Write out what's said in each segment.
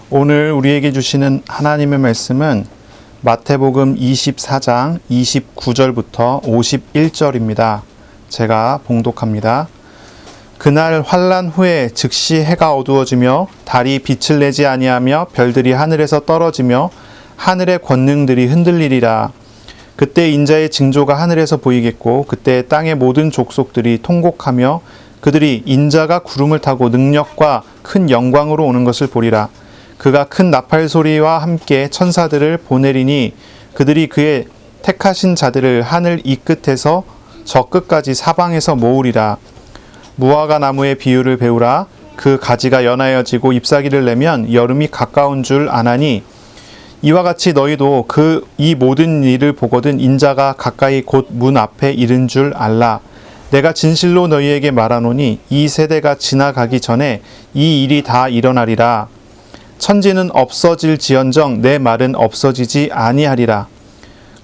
오늘 우리에게 주시는 하나님의 말씀은 마태복음 24장 29절부터 51절입니다. 제가 봉독합니다. 그날 환난 후에 즉시 해가 어두워지며 달이 빛을 내지 아니하며 별들이 하늘에서 떨어지며 하늘의 권능들이 흔들리리라. 그때 인자의 징조가 하늘에서 보이겠고 그때 땅의 모든 족속들이 통곡하며 그들이 인자가 구름을 타고 능력과 큰 영광으로 오는 것을 보리라. 그가 큰 나팔 소리와 함께 천사들을 보내리니 그들이 그의 택하신 자들을 하늘 이 끝에서 저 끝까지 사방에서 모으리라. 무화과 나무의 비유를 배우라. 그 가지가 연하여지고 잎사귀를 내면 여름이 가까운 줄 아나니 이와 같이 너희도 이 모든 일을 보거든 인자가 가까이 곧 문 앞에 이른 줄 알라. 내가 진실로 너희에게 말하노니 이 세대가 지나가기 전에 이 일이 다 일어나리라. 천지는 없어질지언정 내 말은 없어지지 아니하리라.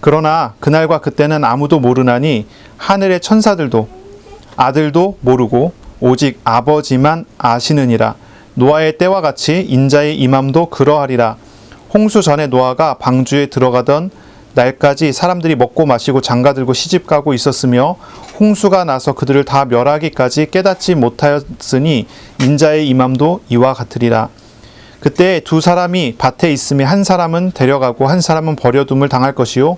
그러나 그날과 그때는 아무도 모르나니 하늘의 천사들도 아들도 모르고 오직 아버지만 아시느니라. 노아의 때와 같이 인자의 임함도 그러하리라. 홍수 전에 노아가 방주에 들어가던 날까지 사람들이 먹고 마시고 장가들고 시집가고 있었으며 홍수가 나서 그들을 다 멸하기까지 깨닫지 못하였으니 인자의 임함도 이와 같으리라. 그때 두 사람이 밭에 있음에 한 사람은 데려가고 한 사람은 버려둠을 당할 것이요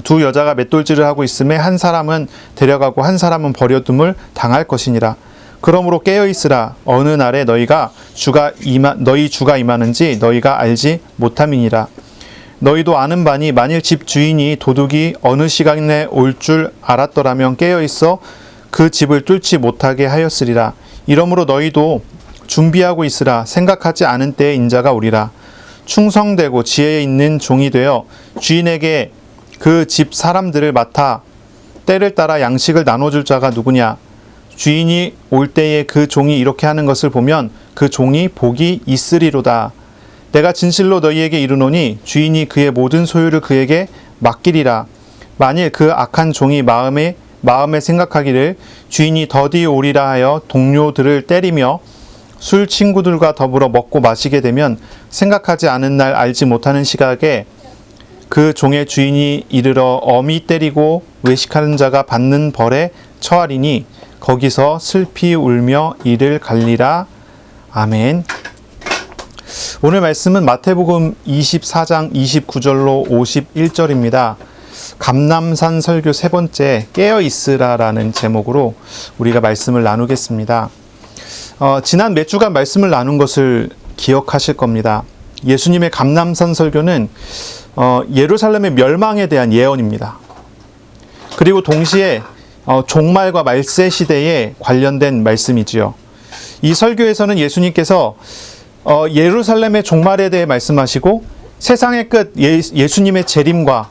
두 여자가 맷돌질을 하고 있음에 한 사람은 데려가고 한 사람은 버려둠을 당할 것이니라. 그러므로 깨어있으라. 어느 날에 너희 주가 임하는지 너희가 알지 못함이니라. 너희도 아는 바니 만일 집 주인이 도둑이 어느 시간에 올 줄 알았더라면 깨어있어 그 집을 뚫지 못하게 하였으리라. 이러므로 너희도 준비하고 있으라. 생각하지 않은 때에 인자가 오리라. 충성되고 지혜 있는 종이 되어 주인에게 그 집 사람들을 맡아 때를 따라 양식을 나눠줄 자가 누구냐. 주인이 올 때에 그 종이 이렇게 하는 것을 보면 그 종이 복이 있으리로다. 내가 진실로 너희에게 이르노니 주인이 그의 모든 소유를 그에게 맡기리라. 만일 그 악한 종이 마음에 생각하기를 주인이 더디 오리라 하여 동료들을 때리며 술 친구들과 더불어 먹고 마시게 되면 생각하지 않은 날 알지 못하는 시각에 그 종의 주인이 이르러 엄히 때리고 외식하는 자가 받는 벌에 처하리니 거기서 슬피 울며 이를 갈리라. 아멘. 오늘 말씀은 마태복음 24장 29절로 51절입니다. 감람산 설교 세 번째 깨어있으라라는 제목으로 우리가 말씀을 나누겠습니다. 지난 몇 주간 말씀을 나눈 것을 기억하실 겁니다. 예수님의 감람산 설교는 예루살렘의 멸망에 대한 예언입니다. 그리고 동시에 종말과 말세 시대에 관련된 말씀이지요. 이 설교에서는 예수님께서 예루살렘의 종말에 대해 말씀하시고 세상의 끝 예수님의 재림과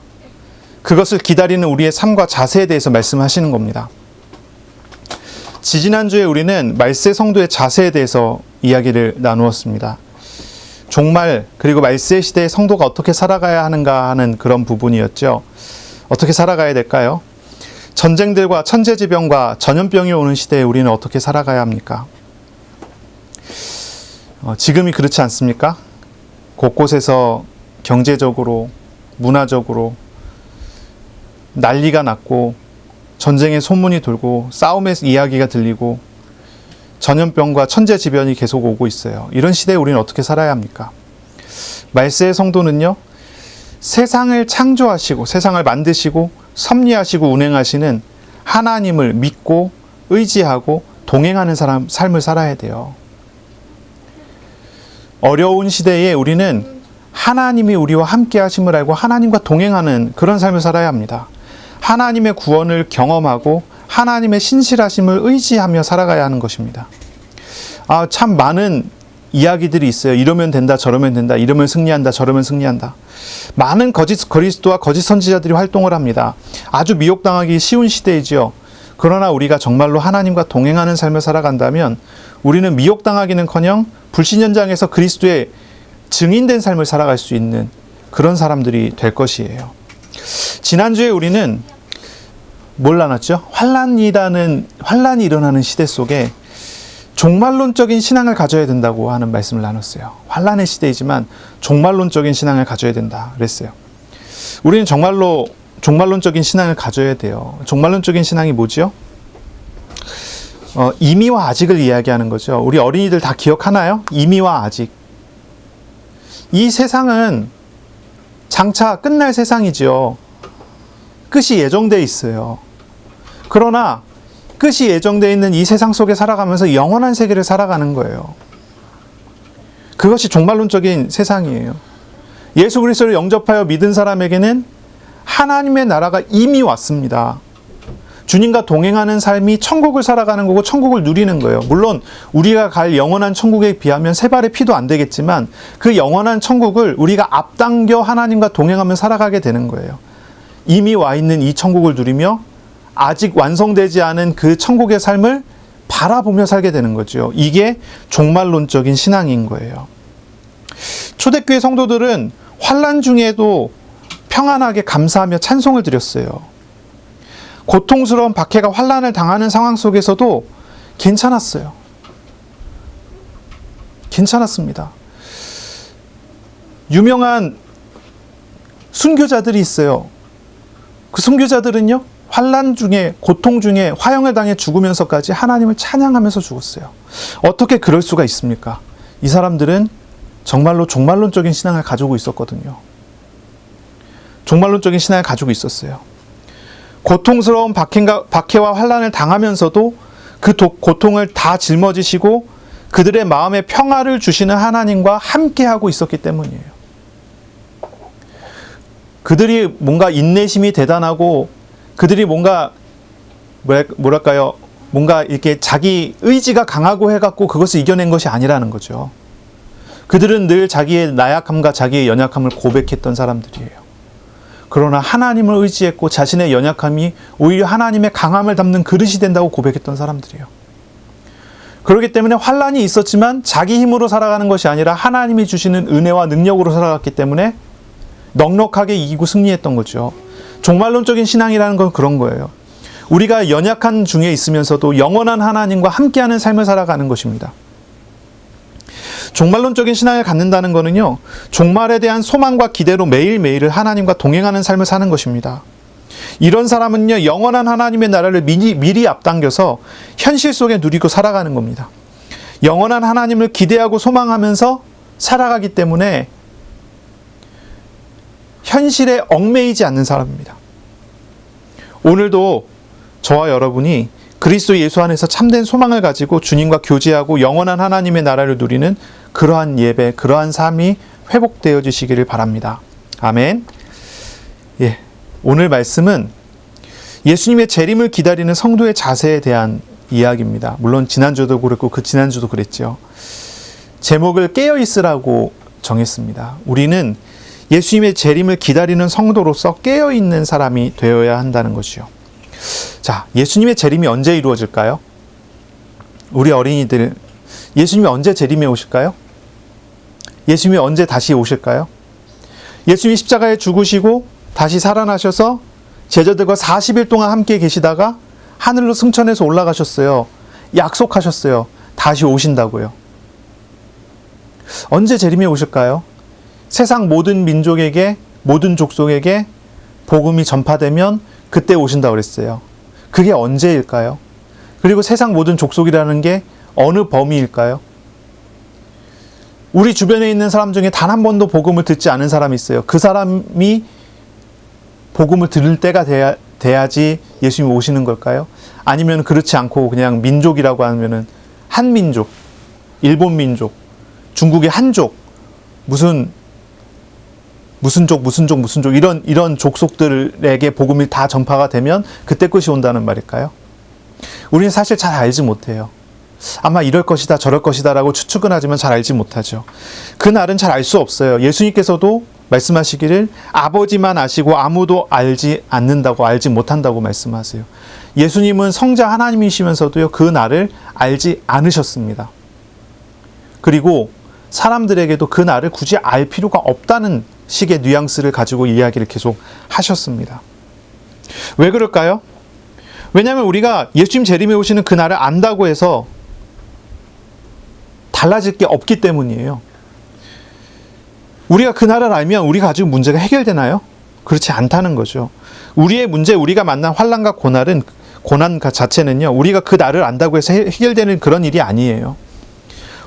그것을 기다리는 우리의 삶과 자세에 대해서 말씀하시는 겁니다. 지지난주에 우리는 말세 성도의 자세에 대해서 이야기를 나누었습니다. 종말 그리고 말세 시대의 성도가 어떻게 살아가야 하는가 하는 그런 부분이었죠. 어떻게 살아가야 될까요? 전쟁들과 천재지변과 전염병이 오는 시대에 우리는 어떻게 살아가야 합니까? 지금이 그렇지 않습니까? 곳곳에서 경제적으로, 문화적으로 난리가 났고 전쟁의 소문이 돌고 싸움의 이야기가 들리고 전염병과 천재지변이 계속 오고 있어요. 이런 시대에 우리는 어떻게 살아야 합니까? 말세의 성도는요, 세상을 창조하시고 세상을 만드시고 섭리하시고 운행하시는 하나님을 믿고 의지하고 동행하는 삶을 살아야 돼요. 어려운 시대에 우리는 하나님이 우리와 함께 하심을 알고 하나님과 동행하는 그런 삶을 살아야 합니다. 하나님의 구원을 경험하고 하나님의 신실하심을 의지하며 살아가야 하는 것입니다. 참 많은 이야기들이 있어요. 이러면 된다, 저러면 된다, 이러면 승리한다, 저러면 승리한다. 많은 거짓 그리스도와 거짓 선지자들이 활동을 합니다. 아주 미혹당하기 쉬운 시대이지요. 그러나 우리가 정말로 하나님과 동행하는 삶을 살아간다면 우리는 미혹당하기는커녕 불신 현장에서 그리스도의 증인된 삶을 살아갈 수 있는 그런 사람들이 될 것이에요. 지난주에 우리는 뭘 나눴죠? 환란이 일어나는 시대 속에 종말론적인 신앙을 가져야 된다고 하는 말씀을 나눴어요. 환란의 시대이지만 종말론적인 신앙을 가져야 된다 그랬어요. 우리는 정말로 종말론적인 신앙을 가져야 돼요. 종말론적인 신앙이 뭐지요? 이미와 아직을 이야기하는 거죠. 우리 어린이들 다 기억하나요? 이미와 아직. 이 세상은 장차 끝날 세상이지요. 끝이 예정되어 있어요. 그러나 끝이 예정되어 있는 이 세상 속에 살아가면서 영원한 세계를 살아가는 거예요. 그것이 종말론적인 세상이에요. 예수 그리스도를 영접하여 믿은 사람에게는 하나님의 나라가 이미 왔습니다. 주님과 동행하는 삶이 천국을 살아가는 거고 천국을 누리는 거예요. 물론 우리가 갈 영원한 천국에 비하면 세 발의 피도 안 되겠지만 그 영원한 천국을 우리가 앞당겨 하나님과 동행하며 살아가게 되는 거예요. 이미 와 있는 이 천국을 누리며 아직 완성되지 않은 그 천국의 삶을 바라보며 살게 되는 거죠. 이게 종말론적인 신앙인 거예요. 초대교회 성도들은 환난 중에도 평안하게 감사하며 찬송을 드렸어요. 고통스러운 박해가 환난을 당하는 상황 속에서도 괜찮았어요. 괜찮았습니다. 유명한 순교자들이 있어요. 그 순교자들은요, 환난 중에, 고통 중에 화형을 당해 죽으면서까지 하나님을 찬양하면서 죽었어요. 어떻게 그럴 수가 있습니까? 이 사람들은 정말로 종말론적인 신앙을 가지고 있었거든요. 종말론적인 신앙을 가지고 있었어요. 고통스러운 박해와 환난을 당하면서도 그 고통을 다 짊어지시고 그들의 마음에 평화를 주시는 하나님과 함께하고 있었기 때문이에요. 그들이 뭔가 인내심이 대단하고 그들이 뭔가 뭐랄까요? 뭔가 이렇게 자기 의지가 강하고 해갖고 그것을 이겨낸 것이 아니라는 거죠. 그들은 늘 자기의 나약함과 자기의 연약함을 고백했던 사람들이에요. 그러나 하나님을 의지했고 자신의 연약함이 오히려 하나님의 강함을 담는 그릇이 된다고 고백했던 사람들이에요. 그렇기 때문에 환난이 있었지만 자기 힘으로 살아가는 것이 아니라 하나님이 주시는 은혜와 능력으로 살아갔기 때문에 넉넉하게 이기고 승리했던 거죠. 종말론적인 신앙이라는 건 그런 거예요. 우리가 연약한 중에 있으면서도 영원한 하나님과 함께하는 삶을 살아가는 것입니다. 종말론적인 신앙을 갖는다는 것은요, 종말에 대한 소망과 기대로 매일매일을 하나님과 동행하는 삶을 사는 것입니다. 이런 사람은요, 영원한 하나님의 나라를 미리 앞당겨서 현실 속에 누리고 살아가는 겁니다. 영원한 하나님을 기대하고 소망하면서 살아가기 때문에 현실에 얽매이지 않는 사람입니다. 오늘도 저와 여러분이 그리스도 예수 안에서 참된 소망을 가지고 주님과 교제하고 영원한 하나님의 나라를 누리는 그러한 예배, 그러한 삶이 회복되어지시기를 바랍니다. 아멘. 예, 오늘 말씀은 예수님의 재림을 기다리는 성도의 자세에 대한 이야기입니다. 물론 지난주도 그랬고 그 지난주도 그랬죠. 제목을 깨어있으라고 정했습니다. 우리는 예수님의 재림을 기다리는 성도로서 깨어있는 사람이 되어야 한다는 것이요. 자, 예수님의 재림이 언제 이루어질까요? 우리 어린이들, 예수님이 언제 재림에 오실까요? 예수님이 언제 다시 오실까요? 예수님이 십자가에 죽으시고 다시 살아나셔서 제자들과 40일 동안 함께 계시다가 하늘로 승천해서 올라가셨어요. 약속하셨어요. 다시 오신다고요. 언제 재림에 오실까요? 세상 모든 민족에게, 모든 족속에게 복음이 전파되면 그때 오신다고 그랬어요. 그게 언제일까요? 그리고 세상 모든 족속이라는 게 어느 범위일까요? 우리 주변에 있는 사람 중에 단 한 번도 복음을 듣지 않은 사람이 있어요. 그 사람이 복음을 들을 때가 돼야지 예수님이 오시는 걸까요? 아니면 그렇지 않고 그냥 민족이라고 하면은 한민족, 일본 민족, 중국의 한족, 무슨 족 이런 족속들에게 복음이 다 전파가 되면 그때 끝이 온다는 말일까요? 우리는 사실 잘 알지 못해요. 아마 이럴 것이다 저럴 것이다 라고 추측은 하지만 잘 알지 못하죠. 그날은 잘 알 수 없어요. 예수님께서도 말씀하시기를 아버지만 아시고 아무도 알지 않는다고, 알지 못한다고 말씀하세요. 예수님은 성자 하나님이시면서도요, 그 날을 알지 않으셨습니다. 그리고 사람들에게도 그 날을 굳이 알 필요가 없다는 식의 뉘앙스를 가지고 이야기를 계속 하셨습니다. 왜 그럴까요? 왜냐하면 우리가 예수님 재림에 오시는 그 날을 안다고 해서 달라질 게 없기 때문이에요. 우리가 그날을 알면 우리가 가지고 문제가 해결되나요? 그렇지 않다는 거죠. 우리의 문제, 우리가 만난 환난과 고난 자체는요, 우리가 그 날을 안다고 해서 해결되는 그런 일이 아니에요.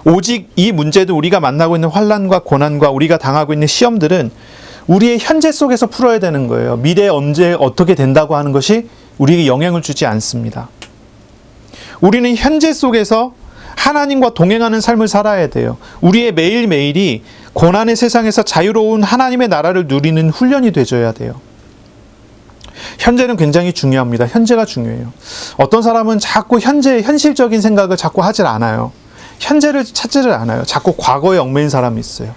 오직 이 문제도, 우리가 만나고 있는 환난과 고난과 우리가 당하고 있는 시험들은 우리의 현재 속에서 풀어야 되는 거예요. 미래에 언제 어떻게 된다고 하는 것이 우리에게 영향을 주지 않습니다. 우리는 현재 속에서 하나님과 동행하는 삶을 살아야 돼요. 우리의 매일매일이 고난의 세상에서 자유로운 하나님의 나라를 누리는 훈련이 되어야 돼요. 현재는 굉장히 중요합니다. 현재가 중요해요. 어떤 사람은 자꾸 현실적인 생각을 자꾸 하질 않아요. 현재를 찾지를 않아요. 자꾸 과거에 얽매인 사람이 있어요.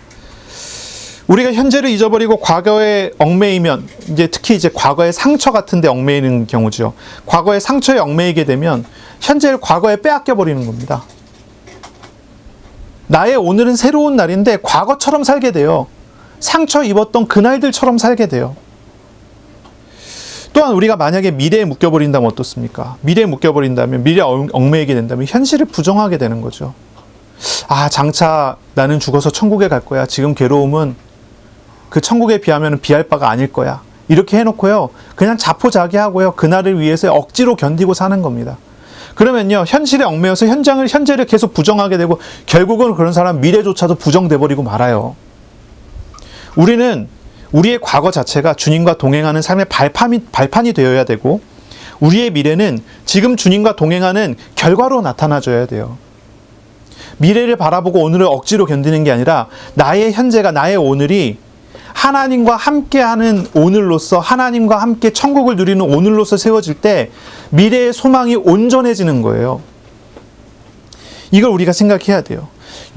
우리가 현재를 잊어버리고 과거에 얽매이면, 특히 과거의 상처 같은 데 얽매이는 경우죠. 과거의 상처에 얽매이게 되면 현재를 과거에 빼앗겨 버리는 겁니다. 나의 오늘은 새로운 날인데 과거처럼 살게 돼요. 상처 입었던 그날들처럼 살게 돼요. 또한 우리가 만약에 미래에 묶여버린다면 어떻습니까? 미래에 묶여버린다면, 미래에 얽매이게 된다면 현실을 부정하게 되는 거죠. 장차 나는 죽어서 천국에 갈 거야. 지금 괴로움은 그 천국에 비하면 비할 바가 아닐 거야. 이렇게 해놓고요, 그냥 자포자기하고요, 그날을 위해서 억지로 견디고 사는 겁니다. 그러면요, 현실에 얽매여서 현재를 계속 부정하게 되고, 결국은 그런 사람 미래조차도 부정돼 버리고 말아요. 우리는 우리의 과거 자체가 주님과 동행하는 삶의 발판이 되어야 되고, 우리의 미래는 지금 주님과 동행하는 결과로 나타나줘야 돼요. 미래를 바라보고 오늘을 억지로 견디는 게 아니라, 나의 현재가, 나의 오늘이 하나님과 함께하는 오늘로서, 하나님과 함께 천국을 누리는 오늘로서 세워질 때 미래의 소망이 온전해지는 거예요. 이걸 우리가 생각해야 돼요.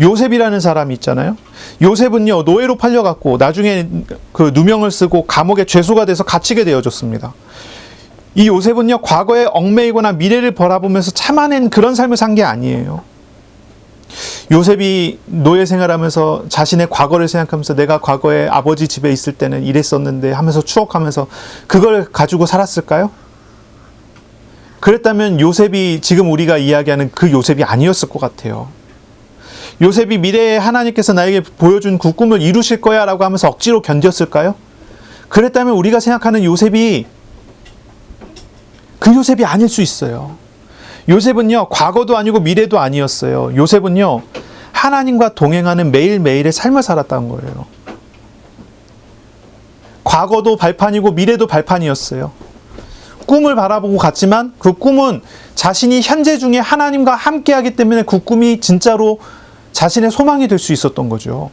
요셉이라는 사람이 있잖아요. 요셉은요, 노예로 팔려갖고 나중에 그 누명을 쓰고 감옥에 죄수가 돼서 갇히게 되어졌습니다. 이 요셉은요, 과거에 얽매이거나 미래를 바라보면서 참아낸 그런 삶을 산 게 아니에요. 요셉이 노예 생활하면서 자신의 과거를 생각하면서, 내가 과거에 아버지 집에 있을 때는 이랬었는데 하면서 추억하면서 그걸 가지고 살았을까요? 그랬다면 요셉이 지금 우리가 이야기하는 그 요셉이 아니었을 것 같아요. 요셉이 미래에 하나님께서 나에게 보여준 그 꿈을 이루실 거야 라고 하면서 억지로 견뎠을까요? 그랬다면 우리가 생각하는 요셉이 그 요셉이 아닐 수 있어요. 요셉은요, 과거도 아니고 미래도 아니었어요. 요셉은요, 하나님과 동행하는 매일매일의 삶을 살았다는 거예요. 과거도 발판이고 미래도 발판이었어요. 꿈을 바라보고 갔지만 그 꿈은 자신이 현재 중에 하나님과 함께하기 때문에 그 꿈이 진짜로 자신의 소망이 될 수 있었던 거죠.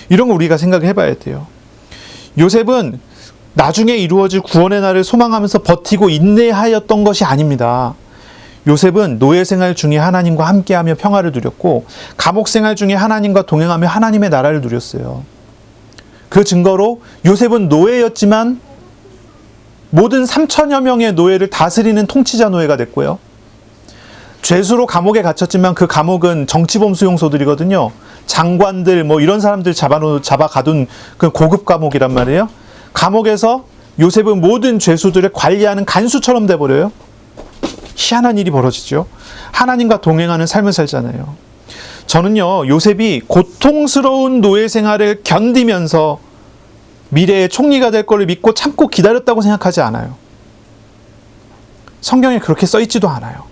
이런 거 우리가 생각을 해봐야 돼요. 요셉은 나중에 이루어질 구원의 날을 소망하면서 버티고 인내하였던 것이 아닙니다. 요셉은 노예 생활 중에 하나님과 함께하며 평화를 누렸고, 감옥 생활 중에 하나님과 동행하며 하나님의 나라를 누렸어요. 그 증거로 요셉은 노예였지만 모든 3천여 명의 노예를 다스리는 통치자 노예가 됐고요. 죄수로 감옥에 갇혔지만 그 감옥은 정치범 수용소들이거든요. 장관들 이런 사람들 잡아가둔 그 고급 감옥이란 말이에요. 감옥에서 요셉은 모든 죄수들을 관리하는 간수처럼 돼버려요. 희한한 일이 벌어지죠. 하나님과 동행하는 삶을 살잖아요. 저는요, 요셉이 고통스러운 노예 생활을 견디면서 미래의 총리가 될 거를 믿고 참고 기다렸다고 생각하지 않아요. 성경에 그렇게 써있지도 않아요.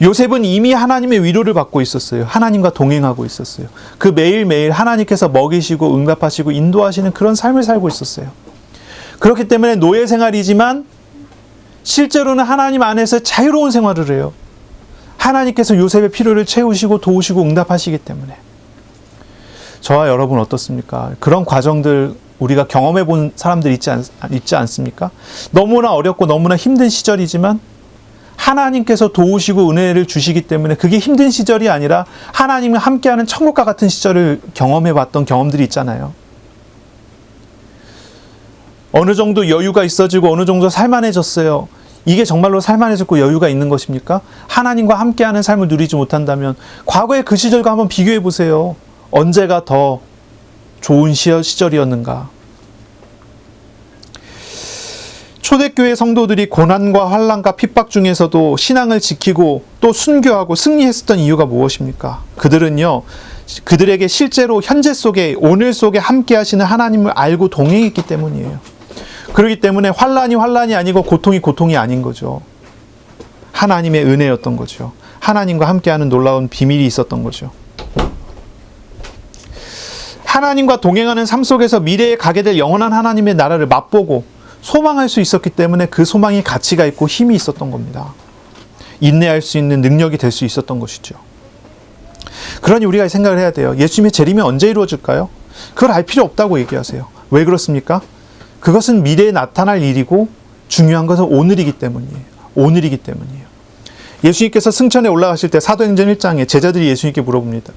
요셉은 이미 하나님의 위로를 받고 있었어요. 하나님과 동행하고 있었어요. 그 매일매일 하나님께서 먹이시고 응답하시고 인도하시는 그런 삶을 살고 있었어요. 그렇기 때문에 노예 생활이지만 실제로는 하나님 안에서 자유로운 생활을 해요. 하나님께서 요셉의 필요를 채우시고 도우시고 응답하시기 때문에. 저와 여러분 어떻습니까? 그런 과정들 우리가 경험해 본 사람들 있지 않습니까? 너무나 어렵고 너무나 힘든 시절이지만 하나님께서 도우시고 은혜를 주시기 때문에 그게 힘든 시절이 아니라 하나님과 함께하는 천국과 같은 시절을 경험해 봤던 경험들이 있잖아요. 어느 정도 여유가 있어지고 어느 정도 살만해졌어요. 이게 정말로 살만해졌고 여유가 있는 것입니까? 하나님과 함께하는 삶을 누리지 못한다면 과거의 그 시절과 한번 비교해 보세요. 언제가 더 좋은 시절이었는가? 초대교회 성도들이 고난과 환난과 핍박 중에서도 신앙을 지키고 또 순교하고 승리했었던 이유가 무엇입니까? 그들은요, 그들에게 실제로 현재 속에, 오늘 속에 함께 하시는 하나님을 알고 동행했기 때문이에요. 그렇기 때문에 환난이 아니고 고통이 아닌 거죠. 하나님의 은혜였던 거죠. 하나님과 함께하는 놀라운 비밀이 있었던 거죠. 하나님과 동행하는 삶 속에서 미래에 가게 될 영원한 하나님의 나라를 맛보고 소망할 수 있었기 때문에 그 소망이 가치가 있고 힘이 있었던 겁니다. 인내할 수 있는 능력이 될 수 있었던 것이죠. 그러니 우리가 생각을 해야 돼요. 예수님의 재림이 언제 이루어질까요? 그걸 알 필요 없다고 얘기하세요. 왜 그렇습니까? 그것은 미래에 나타날 일이고 중요한 것은 오늘이기 때문이에요. 오늘이기 때문이에요. 예수님께서 승천에 올라가실 때 사도행전 1장에 제자들이 예수님께 물어봅니다.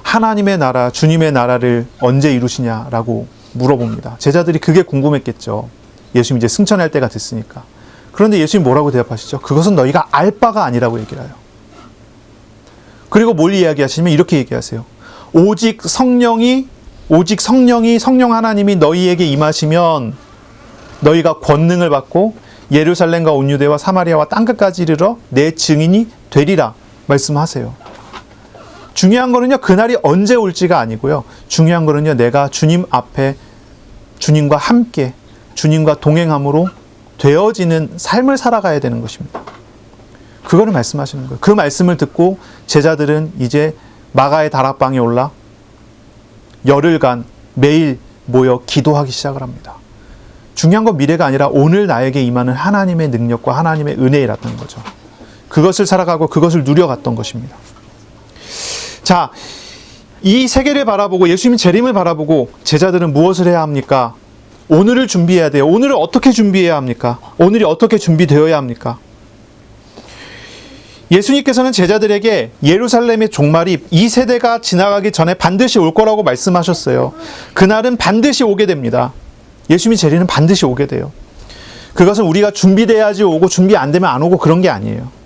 하나님의 나라, 주님의 나라를 언제 이루시냐라고 물어봅니다. 제자들이 그게 궁금했겠죠. 예수님 이제 승천할 때가 됐으니까. 그런데 예수님 뭐라고 대답하시죠? 그것은 너희가 알 바가 아니라고 얘기를 해요. 그리고 뭘 이야기하시냐면 이렇게 얘기하세요. 오직 성령 하나님이 너희에게 임하시면 너희가 권능을 받고 예루살렘과 온 유대와 사마리아와 땅끝까지 이르러 내 증인이 되리라 말씀하세요. 중요한 거는요, 그날이 언제 올지가 아니고요. 중요한 거는요, 내가 주님 앞에 주님과 함께 주님과 동행함으로 되어지는 삶을 살아가야 되는 것입니다. 그거를 말씀하시는 거예요. 그 말씀을 듣고 제자들은 이제 마가의 다락방에 올라 열흘간 매일 모여 기도하기 시작을 합니다. 중요한 건 미래가 아니라 오늘 나에게 임하는 하나님의 능력과 하나님의 은혜라는 거죠. 그것을 살아가고 그것을 누려갔던 것입니다. 자, 이 세계를 바라보고 예수님의 재림을 바라보고 제자들은 무엇을 해야 합니까? 오늘을 준비해야 돼요. 오늘을 어떻게 준비해야 합니까? 오늘이 어떻게 준비되어야 합니까? 예수님께서는 제자들에게 예루살렘의 종말이 이 세대가 지나가기 전에 반드시 올 거라고 말씀하셨어요. 그날은 반드시 오게 됩니다. 예수님의 재림은 반드시 오게 돼요. 그것은 우리가 준비돼야지 오고 준비 안 되면 안 오고 그런 게 아니에요.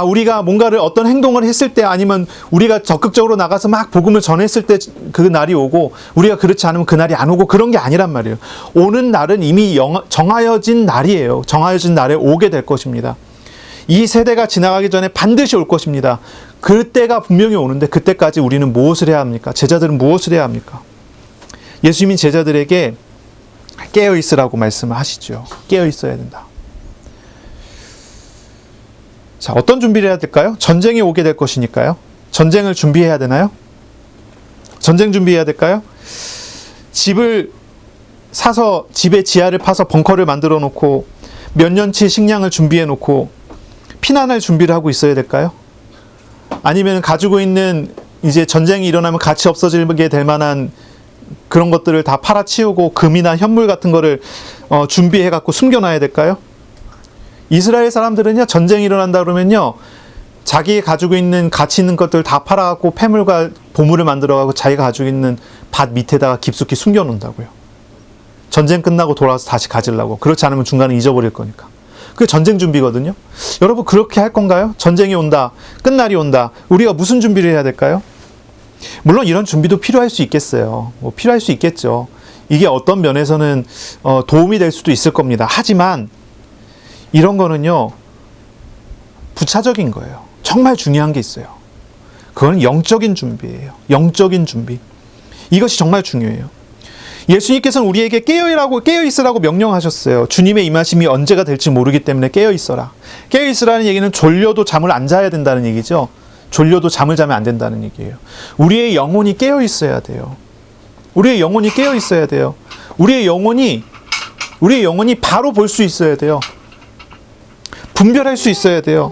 우리가 뭔가를 어떤 행동을 했을 때 아니면 우리가 적극적으로 나가서 막 복음을 전했을 때 그 날이 오고 우리가 그렇지 않으면 그 날이 안 오고 그런 게 아니란 말이에요. 오는 날은 이미 정하여진 날이에요. 정하여진 날에 오게 될 것입니다. 이 세대가 지나가기 전에 반드시 올 것입니다. 그때가 분명히 오는데 그때까지 우리는 무엇을 해야 합니까? 제자들은 무엇을 해야 합니까? 예수님이 제자들에게 깨어 있으라고 말씀을 하시죠. 깨어 있어야 된다. 자, 어떤 준비를 해야 될까요? 전쟁이 오게 될 것이니까요. 전쟁을 준비해야 되나요? 전쟁 준비해야 될까요? 집을 사서 집에 지하를 파서 벙커를 만들어 놓고 몇 년치 식량을 준비해 놓고 피난할 준비를 하고 있어야 될까요? 아니면 가지고 있는 이제 전쟁이 일어나면 가치 없어지게 될 만한 그런 것들을 다 팔아치우고 금이나 현물 같은 거를 준비해 갖고 숨겨놔야 될까요? 이스라엘 사람들은요, 전쟁이 일어난다 그러면요, 자기 가지고 있는 가치 있는 것들 다 팔아갖고 폐물과 보물을 만들어가고 자기가 가지고 있는 밭 밑에다가 깊숙이 숨겨놓는다고요. 전쟁 끝나고 돌아와서 다시 가지려고. 그렇지 않으면 중간에 잊어버릴 거니까. 그게 전쟁 준비거든요. 여러분 그렇게 할 건가요? 전쟁이 온다. 끝날이 온다. 우리가 무슨 준비를 해야 될까요? 물론 이런 준비도 필요할 수 있겠어요. 필요할 수 있겠죠. 이게 어떤 면에서는 도움이 될 수도 있을 겁니다. 하지만 이런 거는요, 부차적인 거예요. 정말 중요한 게 있어요. 그건 영적인 준비예요. 영적인 준비. 이것이 정말 중요해요. 예수님께서는 우리에게 깨어있으라고 명령하셨어요. 주님의 임하심이 언제가 될지 모르기 때문에 깨어있어라. 깨어있으라는 얘기는 졸려도 잠을 안 자야 된다는 얘기죠. 졸려도 잠을 자면 안 된다는 얘기예요. 우리의 영혼이 깨어있어야 돼요. 우리의 영혼이 깨어있어야 돼요. 우리의 영혼이 바로 볼 수 있어야 돼요. 분별할 수 있어야 돼요.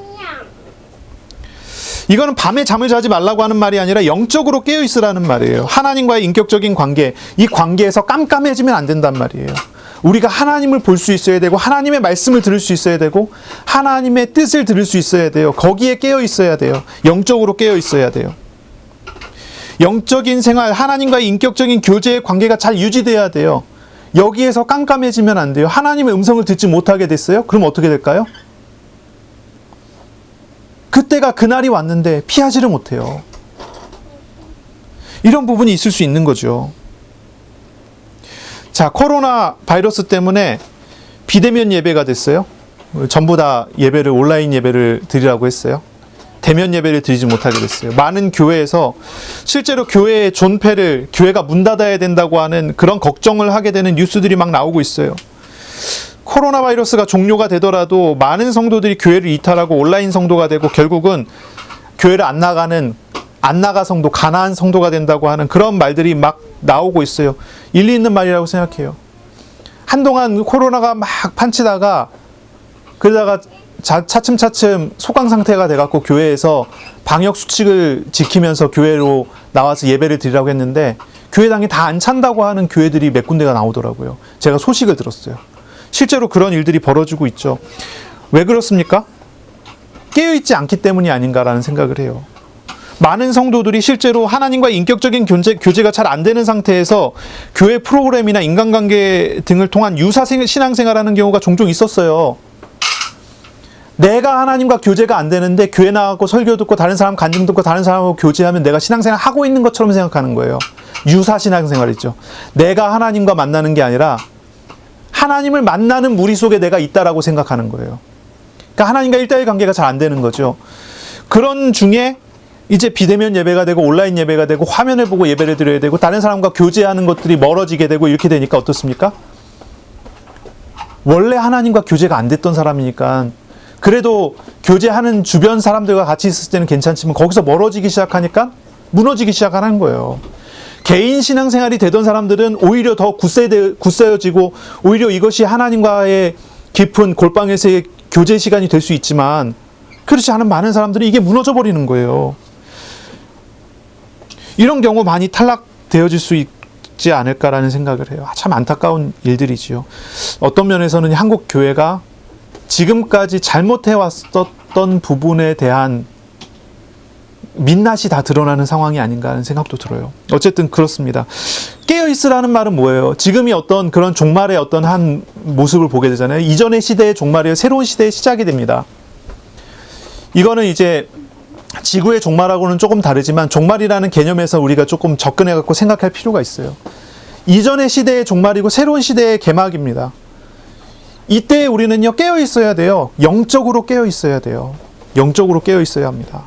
이거는 밤에 잠을 자지 말라고 하는 말이 아니라 영적으로 깨어있으라는 말이에요. 하나님과의 인격적인 관계, 이 관계에서 깜깜해지면 안 된단 말이에요. 우리가 하나님을 볼 수 있어야 되고 하나님의 말씀을 들을 수 있어야 되고 하나님의 뜻을 들을 수 있어야 돼요. 거기에 깨어있어야 돼요. 영적으로 깨어있어야 돼요. 영적인 생활, 하나님과의 인격적인 교제의 관계가 잘 유지돼야 돼요. 여기에서 깜깜해지면 안 돼요. 하나님의 음성을 듣지 못하게 됐어요? 그럼 어떻게 될까요? 그때가 그날이 왔는데 피하지를 못해요. 이런 부분이 있을 수 있는 거죠. 자, 코로나 바이러스 때문에 비대면 예배가 됐어요. 전부 다 예배를 온라인 예배를 드리라고 했어요. 대면 예배를 드리지 못하게 됐어요. 많은 교회에서 실제로 교회의 존폐를, 교회가 문 닫아야 된다고 하는 그런 걱정을 하게 되는 뉴스들이 막 나오고 있어요. 코로나 바이러스가 종료가 되더라도 많은 성도들이 교회를 이탈하고 온라인 성도가 되고 결국은 교회를 안 나가 성도, 가난한 성도가 된다고 하는 그런 말들이 막 나오고 있어요. 일리 있는 말이라고 생각해요. 한동안 코로나가 막 판치다가 그러다가 차츰차츰 소강 상태가 돼갖고 교회에서 방역 수칙을 지키면서 교회로 나와서 예배를 드리라고 했는데 교회당이 다 안 찬다고 하는 교회들이 몇 군데가 나오더라고요. 제가 소식을 들었어요. 실제로 그런 일들이 벌어지고 있죠. 왜 그렇습니까? 깨어있지 않기 때문이 아닌가라는 생각을 해요. 많은 성도들이 실제로 하나님과의 인격적인 교제가 잘 안 되는 상태에서 교회 프로그램이나 인간관계 등을 통한 유사 신앙생활하는 경우가 종종 있었어요. 내가 하나님과 교제가 안 되는데 교회 나가고 설교 듣고 다른 사람 간증 듣고 다른 사람하고 교제하면 내가 신앙생활 하고 있는 것처럼 생각하는 거예요. 유사 신앙생활이죠. 내가 하나님과 만나는 게 아니라 하나님을 만나는 무리 속에 내가 있다라고 생각하는 거예요. 그러니까 하나님과 1:1 관계가 잘 안 되는 거죠. 그런 중에 이제 비대면 예배가 되고 온라인 예배가 되고 화면을 보고 예배를 드려야 되고 다른 사람과 교제하는 것들이 멀어지게 되고 이렇게 되니까 어떻습니까? 원래 하나님과 교제가 안 됐던 사람이니까 그래도 교제하는 주변 사람들과 같이 있을 때는 괜찮지만 거기서 멀어지기 시작하니까 무너지기 시작하는 거예요. 개인 신앙생활이 되던 사람들은 오히려 더 굳세어지고 오히려 이것이 하나님과의 깊은 골방에서의 교제 시간이 될 수 있지만 그렇지 않은 많은 사람들이 이게 무너져 버리는 거예요. 이런 경우 많이 탈락되어질 수 있지 않을까라는 생각을 해요. 참 안타까운 일들이지요. 어떤 면에서는 한국 교회가 지금까지 잘못해왔었던 부분에 대한 민낯이 다 드러나는 상황이 아닌가 하는 생각도 들어요. 어쨌든 그렇습니다. 깨어있으라는 말은 뭐예요? 지금이 어떤 그런 종말의 어떤 한 모습을 보게 되잖아요. 이전의 시대의 종말이에요. 새로운 시대의 시작이 됩니다. 이거는 이제 지구의 종말하고는 조금 다르지만 종말이라는 개념에서 우리가 조금 접근해갖고 생각할 필요가 있어요. 이전의 시대의 종말이고 새로운 시대의 개막입니다. 이때 우리는요, 깨어 있어야 돼요. 영적으로 깨어 있어야 돼요. 영적으로 깨어 있어야 합니다.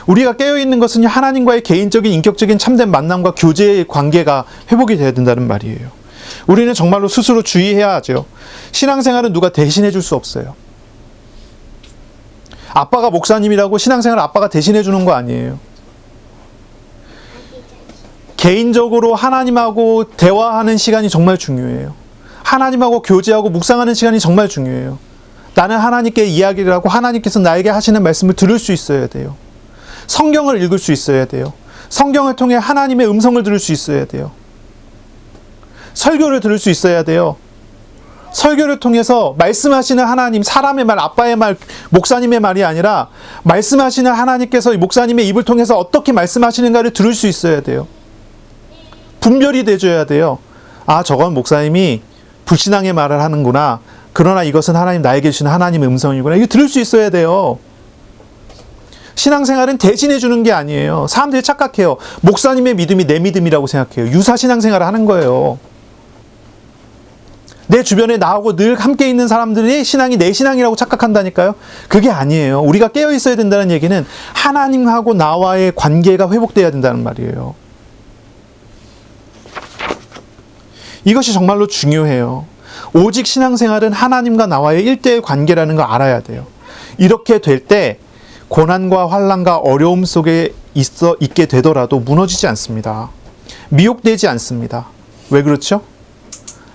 우리가 깨어 있는 것은 하나님과의 개인적인 인격적인 참된 만남과 교제의 관계가 회복이 돼야 된다는 말이에요. 우리는 정말로 스스로 주의해야 하죠. 신앙생활은 누가 대신해 줄 수 없어요. 아빠가 목사님이라고 신앙생활 아빠가 대신해 주는 거 아니에요. 개인적으로 하나님하고 대화하는 시간이 정말 중요해요. 하나님하고 교제하고 묵상하는 시간이 정말 중요해요. 나는 하나님께 이야기를 하고 하나님께서 나에게 하시는 말씀을 들을 수 있어야 돼요. 성경을 읽을 수 있어야 돼요. 성경을 통해 하나님의 음성을 들을 수 있어야 돼요. 설교를 들을 수 있어야 돼요. 설교를 통해서 말씀하시는 하나님, 사람의 말, 아빠의 말, 목사님의 말이 아니라 말씀하시는 하나님께서 목사님의 입을 통해서 어떻게 말씀하시는가를 들을 수 있어야 돼요. 분별이 돼줘야 돼요. 아, 저건 목사님이 불신앙의 말을 하는구나. 그러나 이것은 하나님, 나에게 주시는 하나님의 음성이구나. 이거 들을 수 있어야 돼요. 신앙생활은 대신해 주는 게 아니에요. 사람들이 착각해요. 목사님의 믿음이 내 믿음이라고 생각해요. 유사 신앙생활을 하는 거예요. 내 주변에 나하고 늘 함께 있는 사람들의 신앙이 내 신앙이라고 착각한다니까요. 그게 아니에요. 우리가 깨어 있어야 된다는 얘기는 하나님하고 나와의 관계가 회복돼야 된다는 말이에요. 이것이 정말로 중요해요. 오직 신앙생활은 하나님과 나와의 1:1 관계라는 걸 알아야 돼요. 이렇게 될 때 고난과 환난과 어려움 속에 있게 되더라도 무너지지 않습니다. 미혹되지 않습니다. 왜 그렇죠?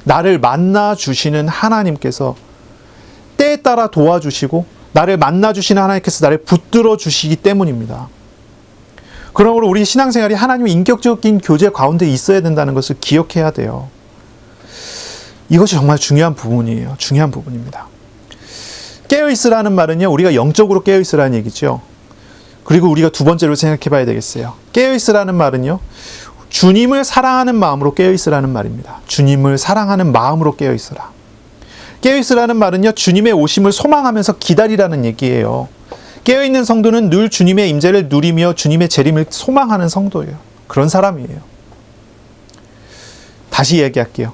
나를 만나주시는 하나님께서 때에 따라 도와주시고 나를 만나주시는 하나님께서 나를 붙들어 주시기 때문입니다. 그러므로 우리 신앙생활이 하나님의 인격적인 교제 가운데 있어야 된다는 것을 기억해야 돼요. 이것이 정말 중요한 부분이에요. 중요한 부분입니다. 깨어있으라는 말은요, 우리가 영적으로 깨어있으라는 얘기죠. 그리고 우리가 두 번째로 생각해 봐야 되겠어요. 깨어있으라는 말은요, 주님을 사랑하는 마음으로 깨어있으라는 말입니다. 주님을 사랑하는 마음으로 깨어있으라. 깨어있으라는 말은요, 주님의 오심을 소망하면서 기다리라는 얘기예요. 깨어있는 성도는 늘 주님의 임재를 누리며 주님의 재림을 소망하는 성도예요. 그런 사람이에요. 다시 이야기할게요.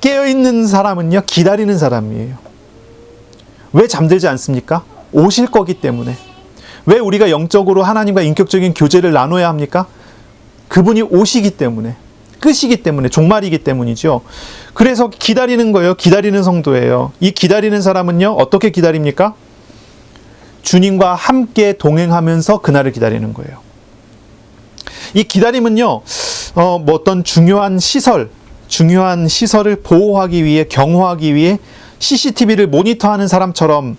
깨어있는 사람은요, 기다리는 사람이에요. 왜 잠들지 않습니까? 오실 거기 때문에. 왜 우리가 영적으로 하나님과 인격적인 교제를 나눠야 합니까? 그분이 오시기 때문에, 끝이기 때문에, 종말이기 때문이죠. 그래서 기다리는 거예요. 기다리는 성도예요. 이 기다리는 사람은요, 어떻게 기다립니까? 주님과 함께 동행하면서 그날을 기다리는 거예요. 이 기다림은요, 어떤 중요한 시설을 보호하기 위해, 경호하기 위해 CCTV를 모니터하는 사람처럼,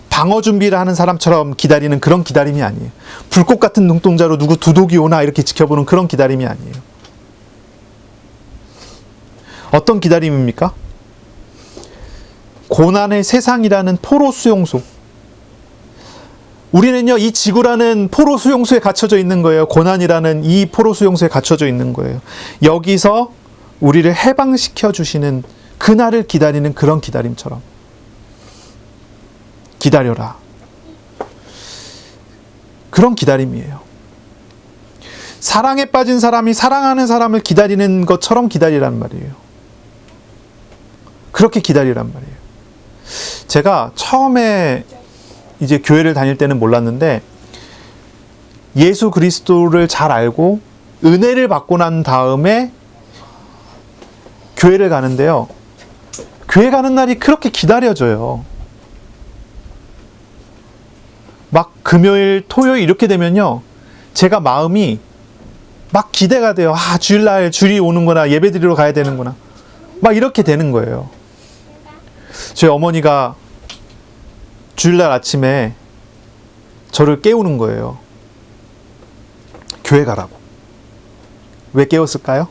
방어 준비를 하는 사람처럼 기다리는 그런 기다림이 아니에요. 불꽃 같은 눈동자로 누구 두둑이 오나 이렇게 지켜보는 그런 기다림이 아니에요. 어떤 기다림입니까? 고난의 세상이라는 포로 수용소. 우리는요, 이 지구라는 포로 수용소에 갇혀져 있는 거예요. 고난이라는 이 포로 수용소에 갇혀져 있는 거예요. 여기서 우리를 해방시켜 주시는 그날을 기다리는 그런 기다림처럼. 기다려라. 그런 기다림이에요. 사랑에 빠진 사람이 사랑하는 사람을 기다리는 것처럼 기다리란 말이에요. 그렇게 기다리란 말이에요. 제가 처음에 이제 교회를 다닐 때는 몰랐는데, 예수 그리스도를 잘 알고 은혜를 받고 난 다음에 교회를 가는데요, 교회 가는 날이 그렇게 기다려져요. 막 금요일, 토요일 이렇게 되면요, 제가 마음이 막 기대가 돼요. 아, 주일날 주일이 오는구나, 예배 드리러 가야 되는구나, 막 이렇게 되는 거예요. 저희 어머니가 주일날 아침에 저를 깨우는 거예요. 교회 가라고. 왜 깨웠을까요?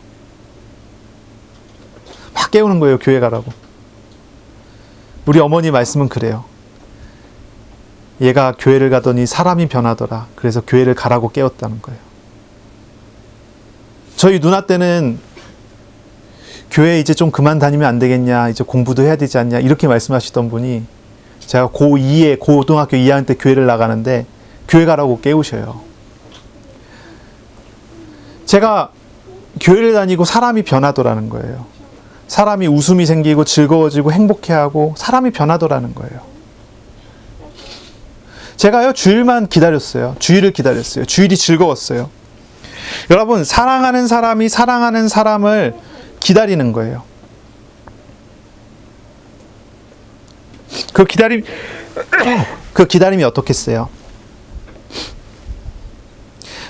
막 깨우는 거예요. 교회 가라고. 우리 어머니 말씀은 그래요. 얘가 교회를 가더니 사람이 변하더라. 그래서 교회를 가라고 깨웠다는 거예요. 저희 누나 때는 교회 이제 좀 그만 다니면 안 되겠냐, 이제 공부도 해야 되지 않냐, 이렇게 말씀하시던 분이 제가 고2에 고등학교 2학년 때 교회를 나가는데 교회 가라고 깨우셔요. 제가 교회를 다니고 사람이 변하더라는 거예요. 사람이 웃음이 생기고 즐거워지고 행복해하고 사람이 변하더라는 거예요. 제가요, 주일만 기다렸어요. 주일을 기다렸어요. 주일이 즐거웠어요. 여러분, 사랑하는 사람이 사랑하는 사람을 기다리는 거예요. 그 기다림이 어떻겠어요?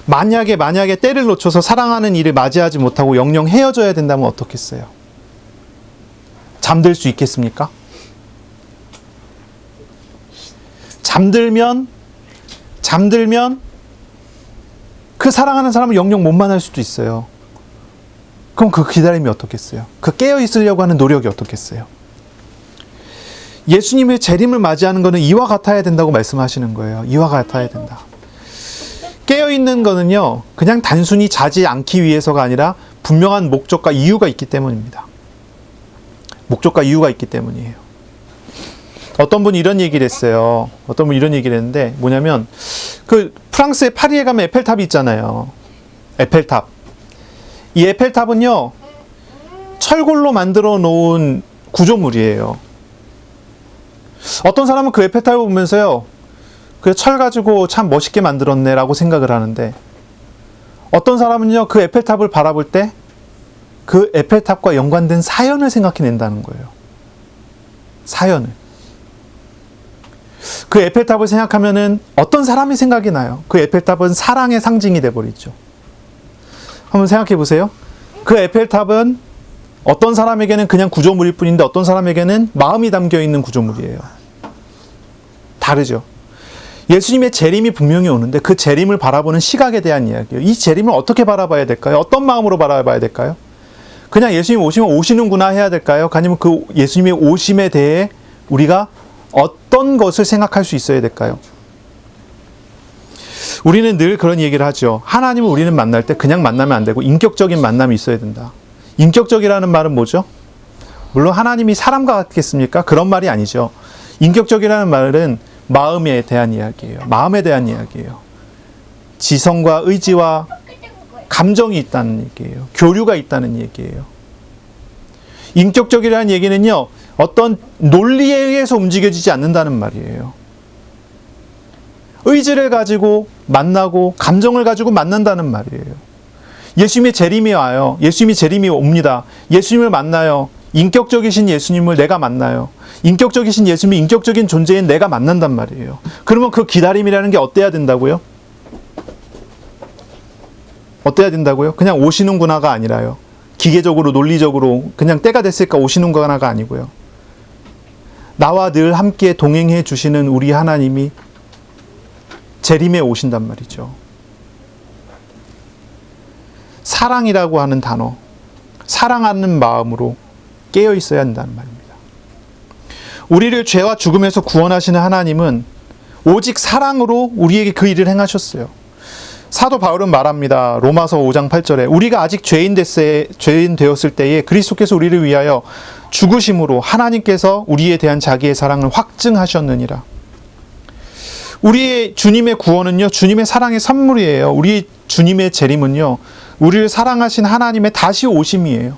만약에 때를 놓쳐서 사랑하는 일을 맞이하지 못하고 영영 헤어져야 된다면 어떻겠어요? 잠들 수 있겠습니까? 잠들면 그 사랑하는 사람을 영영 못 만날 수도 있어요. 그럼 그 기다림이 어떻겠어요? 그 깨어 있으려고 하는 노력이 어떻겠어요? 예수님의 재림을 맞이하는 것은 이와 같아야 된다고 말씀하시는 거예요. 이와 같아야 된다. 깨어있는 거는요, 그냥 단순히 자지 않기 위해서가 아니라 분명한 목적과 이유가 있기 때문입니다. 목적과 이유가 있기 때문이에요. 어떤 분이 이런 얘기를 했어요. 어떤 분이 이런 얘기를 했는데, 뭐냐면, 그 프랑스의 파리에 가면 에펠탑이 있잖아요. 에펠탑. 이 에펠탑은요, 철골로 만들어 놓은 구조물이에요. 어떤 사람은 그 에펠탑을 보면서요, 그 철 가지고 참 멋있게 만들었네 라고 생각을 하는데, 어떤 사람은요, 그 에펠탑을 바라볼 때 그 에펠탑과 연관된 사연을 생각해낸다는 거예요. 사연을. 그 에펠탑을 생각하면은 어떤 사람이 생각이 나요? 그 에펠탑은 사랑의 상징이 돼버리죠. 한번 생각해 보세요. 그 에펠탑은 어떤 사람에게는 그냥 구조물일 뿐인데 어떤 사람에게는 마음이 담겨있는 구조물이에요. 다르죠. 예수님의 재림이 분명히 오는데 그 재림을 바라보는 시각에 대한 이야기예요. 이 재림을 어떻게 바라봐야 될까요? 어떤 마음으로 바라봐야 될까요? 그냥 예수님 오시면 오시는구나 해야 될까요? 아니면 그 예수님의 오심에 대해 우리가 어떤 것을 생각할 수 있어야 될까요? 우리는 늘 그런 얘기를 하죠. 하나님을 우리는 만날 때 그냥 만나면 안 되고 인격적인 만남이 있어야 된다. 인격적이라는 말은 뭐죠? 물론 하나님이 사람과 같겠습니까? 그런 말이 아니죠. 인격적이라는 말은 마음에 대한 이야기예요. 마음에 대한 이야기예요. 지성과 의지와 감정이 있다는 얘기예요. 교류가 있다는 얘기예요. 인격적이라는 얘기는요, 어떤 논리에 의해서 움직여지지 않는다는 말이에요. 의지를 가지고 만나고 감정을 가지고 만난다는 말이에요. 예수님의 재림이 와요. 예수님이 재림이 옵니다. 예수님을 만나요. 인격적이신 예수님을 내가 만나요. 인격적이신 예수님이 인격적인 존재인 내가 만난단 말이에요. 그러면 그 기다림이라는 게 어때야 된다고요? 어때야 된다고요? 그냥 오시는구나가 아니라요. 기계적으로 논리적으로 그냥 때가 됐으니까 오시는구나가 아니고요. 나와 늘 함께 동행해 주시는 우리 하나님이 재림에 오신단 말이죠. 사랑이라고 하는 단어, 사랑하는 마음으로 깨어 있어야 한다는 말입니다. 우리를 죄와 죽음에서 구원하시는 하나님은 오직 사랑으로 우리에게 그 일을 행하셨어요. 사도 바울은 말합니다. 로마서 5장 8절에 우리가 아직 죄인 되었을 때에 그리스도께서 우리를 위하여 죽으심으로 하나님께서 우리에 대한 자기의 사랑을 확증하셨느니라. 우리의 주님의 구원은요, 주님의 사랑의 선물이에요. 우리 주님의 재림은요, 우리를 사랑하신 하나님의 다시 오심이에요.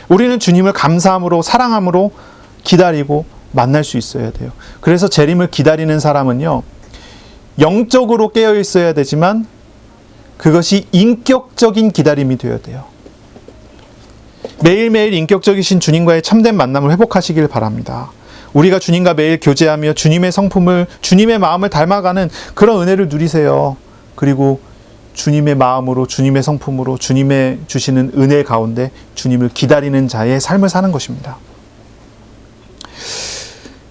우리는 주님을 감사함으로 사랑함으로 기다리고 만날 수 있어야 돼요. 그래서 재림을 기다리는 사람은요, 영적으로 깨어 있어야 되지만 그것이 인격적인 기다림이 되어야 돼요. 매일매일 인격적이신 주님과의 참된 만남을 회복하시길 바랍니다. 우리가 주님과 매일 교제하며 주님의 성품을, 주님의 마음을 닮아가는 그런 은혜를 누리세요. 그리고 주님의 마음으로, 주님의 성품으로, 주님의 주시는 은혜 가운데 주님을 기다리는 자의 삶을 사는 것입니다.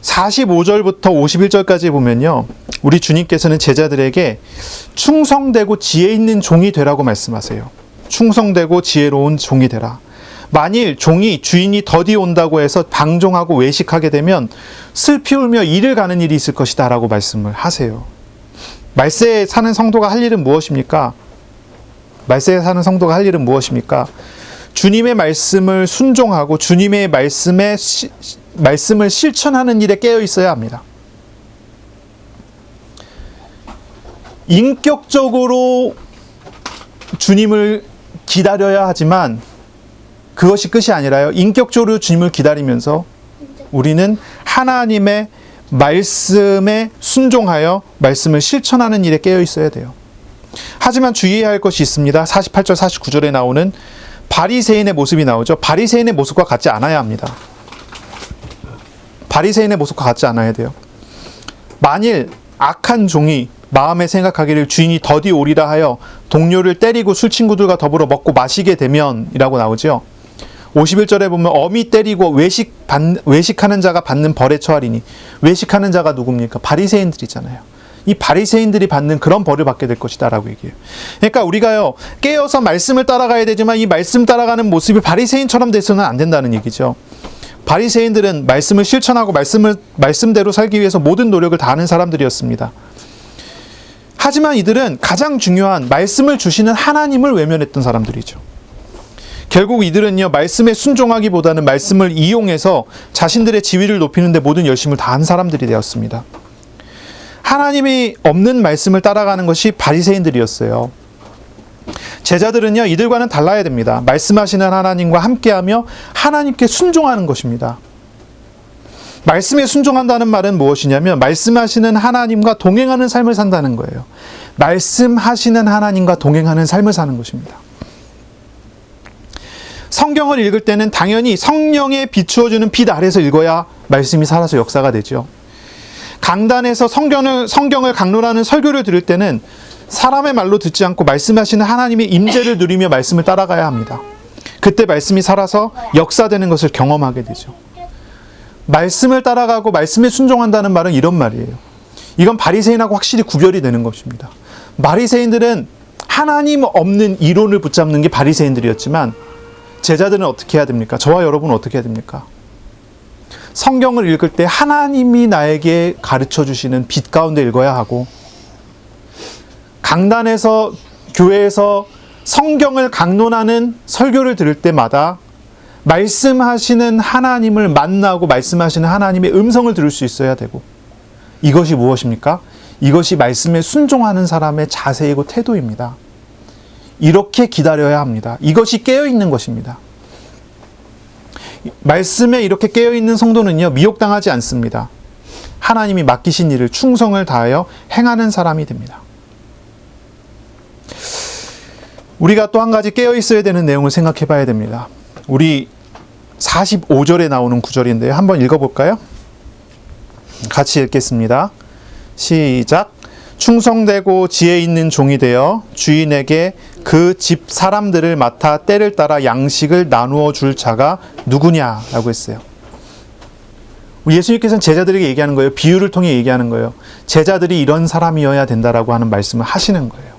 45절부터 51절까지 보면요, 우리 주님께서는 제자들에게 충성되고 지혜 있는 종이 되라고 말씀하세요. 충성되고 지혜로운 종이 되라. 만일 종이 주인이 더디 온다고 해서 방종하고 외식하게 되면 슬피 울며 이를 가는 일이 있을 것이다 라고 말씀을 하세요. 말세에 사는 성도가 할 일은 무엇입니까? 말세에 사는 성도가 할 일은 무엇입니까? 주님의 말씀을 순종하고 주님의 말씀을 실천하는 일에 깨어 있어야 합니다. 인격적으로 주님을 기다려야 하지만 그것이 끝이 아니라요, 인격적으로 주님을 기다리면서 우리는 하나님의 말씀에 순종하여 말씀을 실천하는 일에 깨어 있어야 돼요. 하지만 주의해야 할 것이 있습니다. 48절 49절에 나오는 바리새인의 모습이 나오죠. 바리새인의 모습과 같지 않아야 합니다. 바리새인의 모습과 같지 않아야 돼요. 만일 악한 종이 마음에 생각하기를 주인이 더디 오리라 하여 동료를 때리고 술친구들과 더불어 먹고 마시게 되면 이라고 나오죠. 51절에 보면 어미 때리고 외식하는 자가 받는 벌에 처하리니, 외식하는 자가 누굽니까? 바리새인들이잖아요. 이 바리새인들이 받는 그런 벌을 받게 될 것이다 라고 얘기해요. 그러니까 우리가요, 깨어서 말씀을 따라가야 되지만 이 말씀 따라가는 모습이 바리새인처럼 돼서는 안 된다는 얘기죠. 바리새인들은 말씀을 실천하고 말씀대로 살기 위해서 모든 노력을 다하는 사람들이었습니다. 하지만 이들은 가장 중요한 말씀을 주시는 하나님을 외면했던 사람들이죠. 결국 이들은요, 말씀에 순종하기보다는 말씀을 이용해서 자신들의 지위를 높이는 데 모든 열심을 다한 사람들이 되었습니다. 하나님이 없는 말씀을 따라가는 것이 바리새인들이었어요. 제자들은요, 이들과는 달라야 됩니다. 말씀하시는 하나님과 함께하며 하나님께 순종하는 것입니다. 말씀에 순종한다는 말은 무엇이냐면 말씀하시는 하나님과 동행하는 삶을 산다는 거예요. 말씀하시는 하나님과 동행하는 삶을 사는 것입니다. 성경을 읽을 때는 당연히 성령에 비추어주는 빛 아래서 읽어야 말씀이 살아서 역사가 되죠. 강단에서 성경을 강론하는 설교를 들을 때는 사람의 말로 듣지 않고 말씀하시는 하나님의 임재를 누리며 말씀을 따라가야 합니다. 그때 말씀이 살아서 역사되는 것을 경험하게 되죠. 말씀을 따라가고 말씀에 순종한다는 말은 이런 말이에요. 이건 바리새인하고 확실히 구별이 되는 것입니다. 바리새인들은 하나님 없는 이론을 붙잡는 게 바리새인들이었지만 제자들은 어떻게 해야 됩니까? 저와 여러분은 어떻게 해야 됩니까? 성경을 읽을 때 하나님이 나에게 가르쳐 주시는 빛 가운데 읽어야 하고, 강단에서 교회에서 성경을 강론하는 설교를 들을 때마다 말씀하시는 하나님을 만나고 말씀하시는 하나님의 음성을 들을 수 있어야 되고, 이것이 무엇입니까? 이것이 말씀에 순종하는 사람의 자세이고 태도입니다. 이렇게 기다려야 합니다. 이것이 깨어있는 것입니다. 말씀에 이렇게 깨어있는 성도는요, 미혹당하지 않습니다. 하나님이 맡기신 일을 충성을 다하여 행하는 사람이 됩니다. 우리가 또 한 가지 깨어있어야 되는 내용을 생각해 봐야 됩니다. 우리 45절에 나오는 구절인데요. 한번 읽어볼까요? 같이 읽겠습니다. 시작. 충성되고 지혜 있는 종이 되어 주인에게 그 집 사람들을 맡아 때를 따라 양식을 나누어 줄 자가 누구냐? 라고 했어요. 예수님께서는 제자들에게 얘기하는 거예요. 비유를 통해 얘기하는 거예요. 제자들이 이런 사람이어야 된다라고 하는 말씀을 하시는 거예요.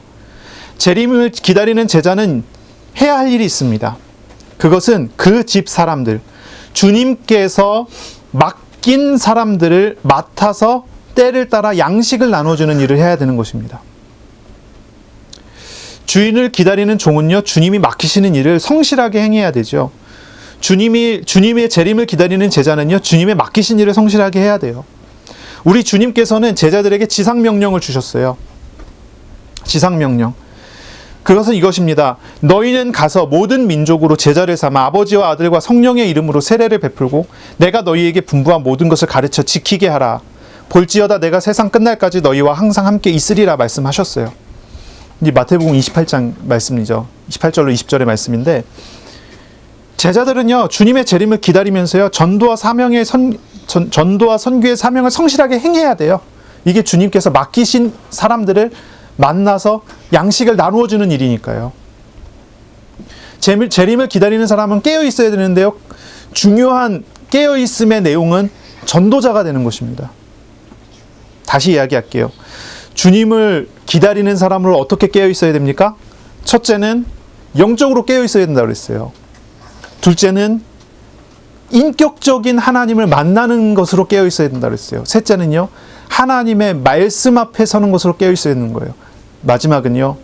재림을 기다리는 제자는 해야 할 일이 있습니다. 그것은 그 집 사람들, 주님께서 맡긴 사람들을 맡아서 때를 따라 양식을 나눠주는 일을 해야 되는 것입니다. 주인을 기다리는 종은요, 주님이 맡기시는 일을 성실하게 행해야 되죠. 주님의 재림을 기다리는 제자는요, 주님의 맡기신 일을 성실하게 해야 돼요. 우리 주님께서는 제자들에게 지상명령을 주셨어요. 지상명령. 그것은 이것입니다. 너희는 가서 모든 민족으로 제자를 삼아 아버지와 아들과 성령의 이름으로 세례를 베풀고 내가 너희에게 분부한 모든 것을 가르쳐 지키게 하라. 볼지어다 내가 세상 끝날까지 너희와 항상 함께 있으리라 말씀하셨어요. 이 마태복음 28장 말씀이죠. 28절로 20절의 말씀인데, 제자들은요, 주님의 재림을 기다리면서요, 전도와 선교의 사명을 성실하게 행해야 돼요. 이게 주님께서 맡기신 사람들을 만나서 양식을 나누어 주는 일이니까요. 재림을 기다리는 사람은 깨어 있어야 되는데요, 중요한 깨어 있음의 내용은 전도자가 되는 것입니다. 다시 이야기할게요. 주님을 기다리는 사람을 어떻게 깨어 있어야 됩니까? 첫째는 영적으로 깨어 있어야 된다고 그랬어요. 둘째는 인격적인 하나님을 만나는 것으로 깨어 있어야 된다고 그랬어요. 셋째는요, 하나님의 말씀 앞에 서는 것으로 깨어 있어야 되는 거예요. 마지막은요,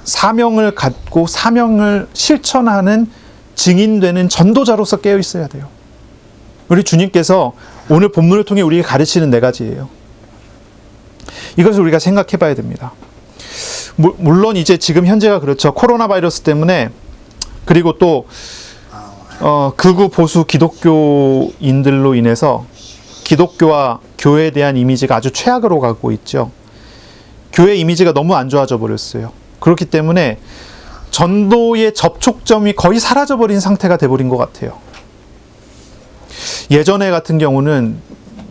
사명을 갖고 사명을 실천하는 증인되는 전도자로서 깨어 있어야 돼요. 우리 주님께서 오늘 본문을 통해 우리에게 가르치는 4가지예요. 이것을 우리가 생각해 봐야 됩니다. 물론 이제 지금 현재가 그렇죠. 코로나 바이러스 때문에, 그리고 또 극우 보수 기독교인들로 인해서 기독교와 교회에 대한 이미지가 아주 최악으로 가고 있죠. 교회 이미지가 너무 안 좋아져 버렸어요. 그렇기 때문에 전도의 접촉점이 거의 사라져버린 상태가 돼버린 것 같아요. 예전에 같은 경우는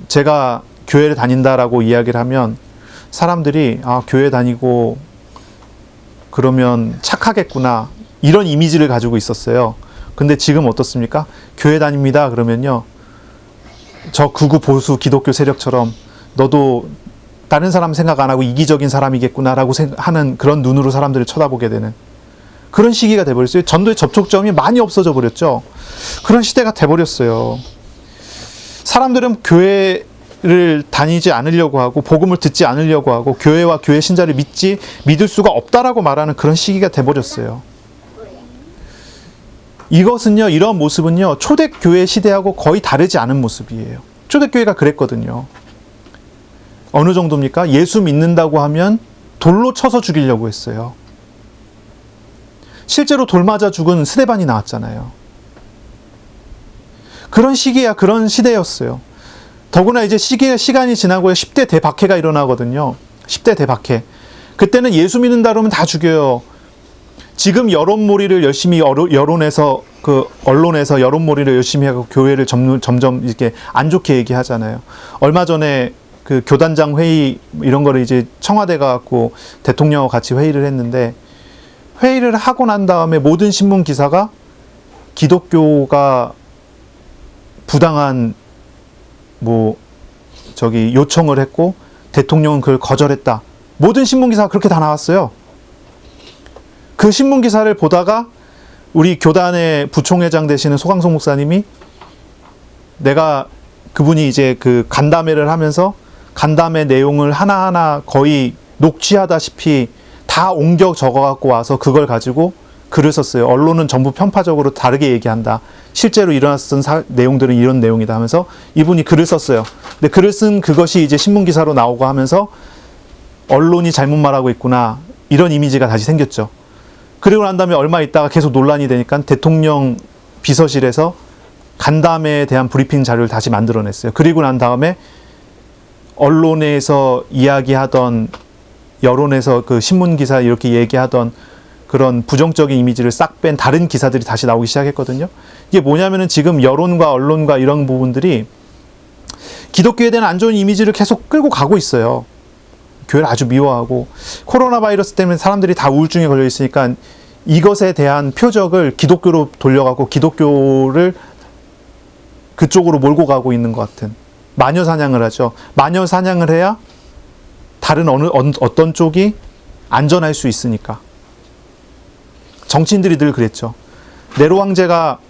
제가 교회를 다닌다라고 이야기를 하면 사람들이 교회 다니고 그러면 착하겠구나, 이런 이미지를 가지고 있었어요. 근데 지금 어떻습니까? 교회 다닙니다 그러면요, 저 극우 보수 기독교 세력처럼 너도 다른 사람 생각 안 하고 이기적인 사람이겠구나라고 하는 그런 눈으로 사람들을 쳐다보게 되는 그런 시기가 돼버렸어요. 전도의 접촉점이 많이 없어져 버렸죠. 그런 시대가 돼버렸어요. 사람들은 교회를 다니지 않으려고 하고 복음을 듣지 않으려고 하고 교회와 교회 신자를 믿을 수가 없다라고 말하는 그런 시기가 돼버렸어요. 이것은요, 이런 모습은요, 초대교회 시대하고 거의 다르지 않은 모습이에요. 초대교회가 그랬거든요. 어느 정도입니까? 예수 믿는다고 하면 돌로 쳐서 죽이려고 했어요. 실제로 돌 맞아 죽은 스데반이 나왔잖아요. 그런 시기야, 그런 시대였어요. 더구나 이제 시간이 지나고 10대 대박해가 일어나거든요. 10대 대박해. 그때는 예수 믿는다 그러면 다 죽여요. 지금 여론몰이를 열심히 언론에서 여론몰이를 열심히 하고 교회를 점점 이렇게 안 좋게 얘기하잖아요. 얼마 전에 그 교단장 회의 이런 거를 이제 청와대가 갖고 대통령하고 같이 회의를 했는데, 회의를 하고 난 다음에 모든 신문 기사가 기독교가 부당한 요청을 했고 대통령은 그걸 거절했다. 모든 신문 기사가 그렇게 다 나왔어요. 그 신문 기사를 보다가 우리 교단의 부총회장 되시는 소강성 목사님이, 그분이 이제 그 간담회를 하면서 간담회 내용을 하나하나 거의 녹취하다시피 다 옮겨 적어갖고 와서 그걸 가지고 글을 썼어요. 언론은 전부 편파적으로 다르게 얘기한다. 실제로 일어났던 내용들은 이런 내용이다 하면서 이분이 글을 썼어요. 근데 글을 쓴 그것이 이제 신문기사로 나오고 하면서 언론이 잘못 말하고 있구나, 이런 이미지가 다시 생겼죠. 그리고 난 다음에 얼마 있다가 계속 논란이 되니까 대통령 비서실에서 간담회에 대한 브리핑 자료를 다시 만들어냈어요. 그리고 난 다음에 언론에서 이야기하던, 여론에서 그 신문기사 이렇게 얘기하던 그런 부정적인 이미지를 싹 뺀 다른 기사들이 다시 나오기 시작했거든요. 이게 뭐냐면은 지금 여론과 언론과 이런 부분들이 기독교에 대한 안 좋은 이미지를 계속 끌고 가고 있어요. 교회를 아주 미워하고, 코로나 바이러스 때문에 사람들이 다 우울증에 걸려 있으니까 이것에 대한 표적을 기독교로 돌려가고 기독교를 그쪽으로 몰고 가고 있는 것 같은, 마녀 사냥을 하죠. 마녀 사냥을 해야 다른 어떤 쪽이 안전할 수 있으니까. 정치인들이 늘 그랬죠. 네로 황제가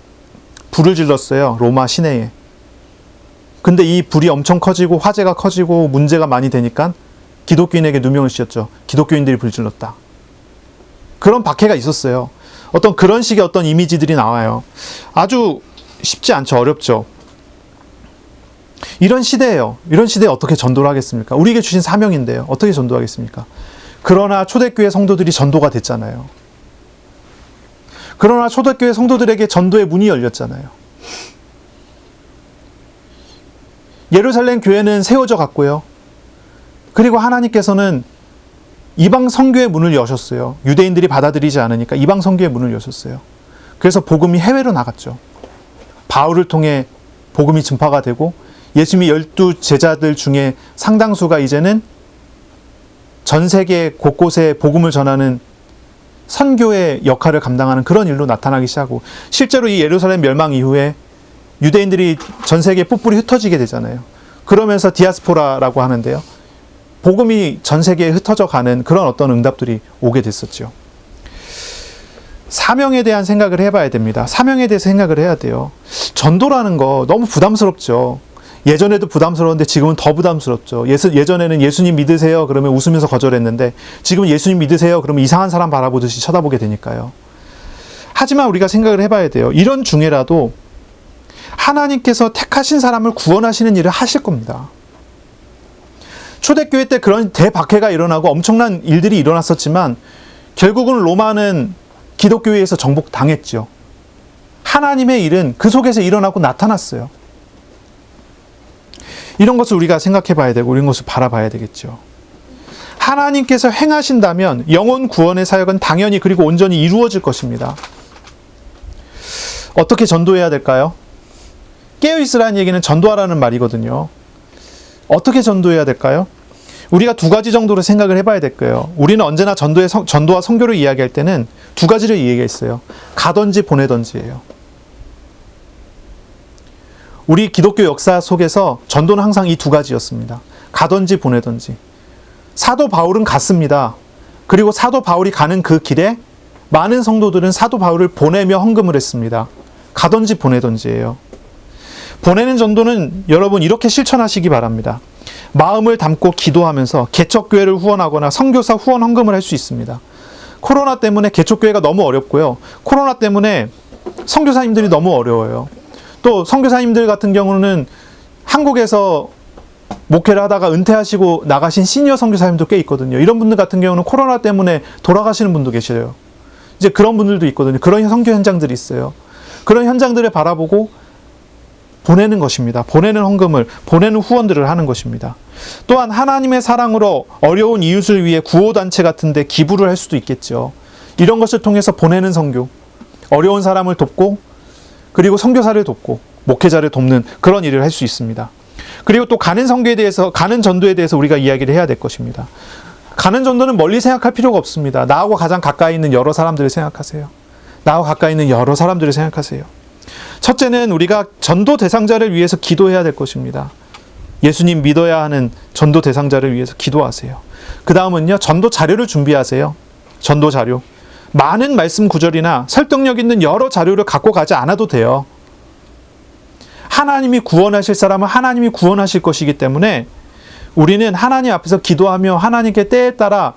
불을 질렀어요. 로마 시내에. 근데 이 불이 엄청 커지고 화재가 커지고 문제가 많이 되니까 기독교인에게 누명을 씌웠죠. 기독교인들이 불 질렀다. 그런 박해가 있었어요. 어떤 그런 식의 어떤 이미지들이 나와요. 아주 쉽지 않죠. 어렵죠. 이런 시대예요. 이런 시대에 어떻게 전도를 하겠습니까? 우리에게 주신 사명인데요. 어떻게 전도하겠습니까? 그러나 초대교회 성도들이 전도가 됐잖아요. 그러나 초대교회 성도들에게 전도의 문이 열렸잖아요. 예루살렘 교회는 세워져 갔고요. 그리고 하나님께서는 이방 선교의 문을 여셨어요. 유대인들이 받아들이지 않으니까 이방 선교의 문을 여셨어요. 그래서 복음이 해외로 나갔죠. 바울을 통해 복음이 전파가 되고, 예수님이 12 제자들 중에 상당수가 이제는 전 세계 곳곳에 복음을 전하는 선교의 역할을 감당하는 그런 일로 나타나기 시작하고, 실제로 이 예루살렘 멸망 이후에 유대인들이 전 세계에 뿔뿔이 흩어지게 되잖아요. 그러면서 디아스포라라고 하는데요. 복음이 전 세계에 흩어져 가는 그런 어떤 응답들이 오게 됐었죠. 사명에 대한 생각을 해봐야 됩니다. 사명에 대해서 생각을 해야 돼요. 전도라는 거 너무 부담스럽죠. 예전에도 부담스러웠는데 지금은 더 부담스럽죠. 예전에는 예수님 믿으세요 그러면 웃으면서 거절했는데, 지금은 예수님 믿으세요 그러면 이상한 사람 바라보듯이 쳐다보게 되니까요. 하지만 우리가 생각을 해봐야 돼요. 이런 중에라도 하나님께서 택하신 사람을 구원하시는 일을 하실 겁니다. 초대교회 때 그런 대박해가 일어나고 엄청난 일들이 일어났었지만 결국은 로마는 기독교회에서 정복당했죠. 하나님의 일은 그 속에서 일어나고 나타났어요. 이런 것을 우리가 생각해 봐야 되고 이런 것을 바라봐야 되겠죠. 하나님께서 행하신다면 영혼 구원의 사역은 당연히 그리고 온전히 이루어질 것입니다. 어떻게 전도해야 될까요? 깨어있으라는 얘기는 전도하라는 말이거든요. 어떻게 전도해야 될까요? 우리가 두 가지 정도로 생각을 해봐야 될 거예요. 우리는 언제나 전도와 선교를 이야기할 때는 두 가지를 이야기했어요. 가든지 보내든지예요. 우리 기독교 역사 속에서 전도는 항상 이 두 가지였습니다. 가든지 보내든지. 사도 바울은 갔습니다. 그리고 사도 바울이 가는 그 길에 많은 성도들은 사도 바울을 보내며 헌금을 했습니다. 가든지 보내든지예요. 보내는 전도는 여러분 이렇게 실천하시기 바랍니다. 마음을 담고 기도하면서 개척교회를 후원하거나 선교사 후원 헌금을 할 수 있습니다. 코로나 때문에 개척교회가 너무 어렵고요. 코로나 때문에 선교사님들이 너무 어려워요. 또 선교사님들 같은 경우는 한국에서 목회를 하다가 은퇴하시고 나가신 시니어 선교사님도 꽤 있거든요. 이런 분들 같은 경우는 코로나 때문에 돌아가시는 분도 계셔요. 이제 그런 분들도 있거든요. 그런 선교 현장들이 있어요. 그런 현장들을 바라보고 보내는 것입니다. 보내는 헌금을, 보내는 후원들을 하는 것입니다. 또한 하나님의 사랑으로 어려운 이웃을 위해 구호단체 같은 데 기부를 할 수도 있겠죠. 이런 것을 통해서 보내는 선교, 어려운 사람을 돕고 그리고 선교사를 돕고 목회자를 돕는 그런 일을 할 수 있습니다. 그리고 또 가는 선교에 대해서, 가는 전도에 대해서 우리가 이야기를 해야 될 것입니다. 가는 전도는 멀리 생각할 필요가 없습니다. 나하고 가장 가까이 있는 여러 사람들을 생각하세요. 나하고 가까이 있는 여러 사람들을 생각하세요. 첫째는 우리가 전도 대상자를 위해서 기도해야 될 것입니다. 예수님 믿어야 하는 전도 대상자를 위해서 기도하세요. 그 다음은요, 전도 자료를 준비하세요. 전도 자료. 많은 말씀 구절이나 설득력 있는 여러 자료를 갖고 가지 않아도 돼요. 하나님이 구원하실 사람은 하나님이 구원하실 것이기 때문에 우리는 하나님 앞에서 기도하며 하나님께 때에 따라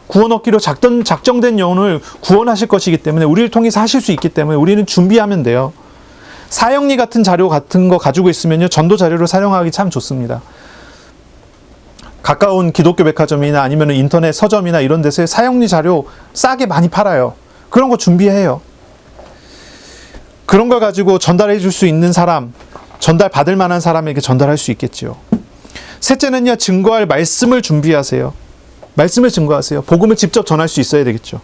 구원 얻기로 작정된 영혼을 구원하실 것이기 때문에 우리를 통해서 하실 수 있기 때문에 우리는 준비하면 돼요. 사형리 같은 자료 같은 거 가지고 있으면요, 전도 자료를 사용하기 참 좋습니다. 가까운 기독교 백화점이나 아니면 인터넷 서점이나 이런 데서 사형리 자료 싸게 많이 팔아요. 그런 거 준비해요. 그런 걸 가지고 전달해 줄 수 있는 사람, 전달받을 만한 사람에게 전달할 수 있겠지요. 셋째는요, 증거할 말씀을 준비하세요. 말씀을 증거하세요. 복음을 직접 전할 수 있어야 되겠죠.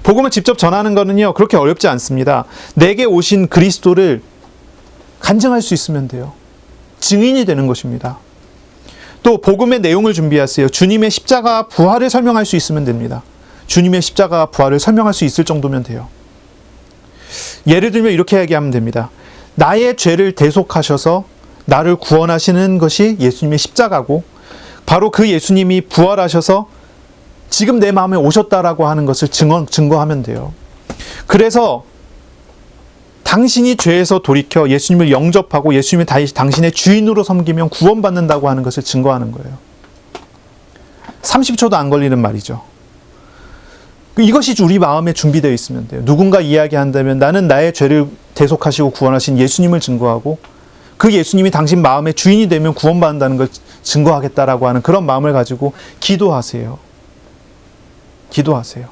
복음을 직접 전하는 거는요, 그렇게 어렵지 않습니다. 내게 오신 그리스도를 간증할 수 있으면 돼요. 증인이 되는 것입니다. 또 복음의 내용을 준비하세요. 주님의 십자가 부활을 설명할 수 있으면 됩니다. 주님의 십자가 부활을 설명할 수 있을 정도면 돼요. 예를 들면 이렇게 얘기하면 됩니다. 나의 죄를 대속하셔서 나를 구원하시는 것이 예수님의 십자가고, 바로 그 예수님이 부활하셔서 지금 내 마음에 오셨다라고 하는 것을 증거하면 돼요. 그래서 당신이 죄에서 돌이켜 예수님을 영접하고 예수님을 당신의 주인으로 섬기면 구원받는다고 하는 것을 증거하는 거예요. 30초도 안 걸리는 말이죠. 이것이 우리 마음에 준비되어 있으면 돼요. 누군가 이야기한다면 나는 나의 죄를 대속하시고 구원하신 예수님을 증거하고, 그 예수님이 당신 마음의 주인이 되면 구원받는다는 걸 증거하겠다라고 하는 그런 마음을 가지고 기도하세요. 기도하세요.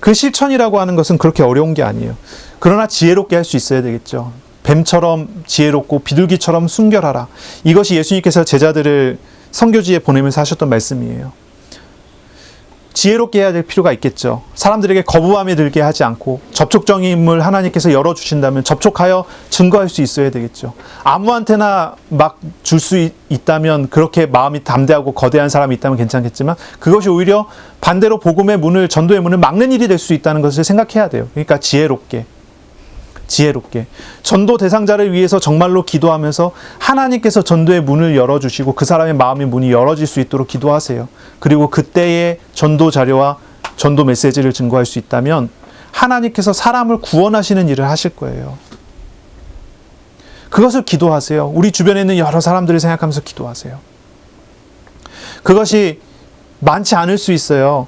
그 실천이라고 하는 것은 그렇게 어려운 게 아니에요. 그러나 지혜롭게 할 수 있어야 되겠죠. 뱀처럼 지혜롭고 비둘기처럼 순결하라. 이것이 예수님께서 제자들을 선교지에 보내면서 하셨던 말씀이에요. 지혜롭게 해야 될 필요가 있겠죠. 사람들에게 거부감에 들게 하지 않고 접촉점을 하나님께서 열어주신다면 접촉하여 증거할 수 있어야 되겠죠. 아무한테나 막 줄 수 있다면, 그렇게 마음이 담대하고 거대한 사람이 있다면 괜찮겠지만, 그것이 오히려 반대로 복음의 문을, 전도의 문을 막는 일이 될 수 있다는 것을 생각해야 돼요. 그러니까 지혜롭게 전도 대상자를 위해서 정말로 기도하면서 하나님께서 전도의 문을 열어주시고 그 사람의 마음의 문이 열어질 수 있도록 기도하세요. 그리고 그때의 전도 자료와 전도 메시지를 증거할 수 있다면 하나님께서 사람을 구원하시는 일을 하실 거예요. 그것을 기도하세요. 우리 주변에 있는 여러 사람들을 생각하면서 기도하세요. 그것이 많지 않을 수 있어요.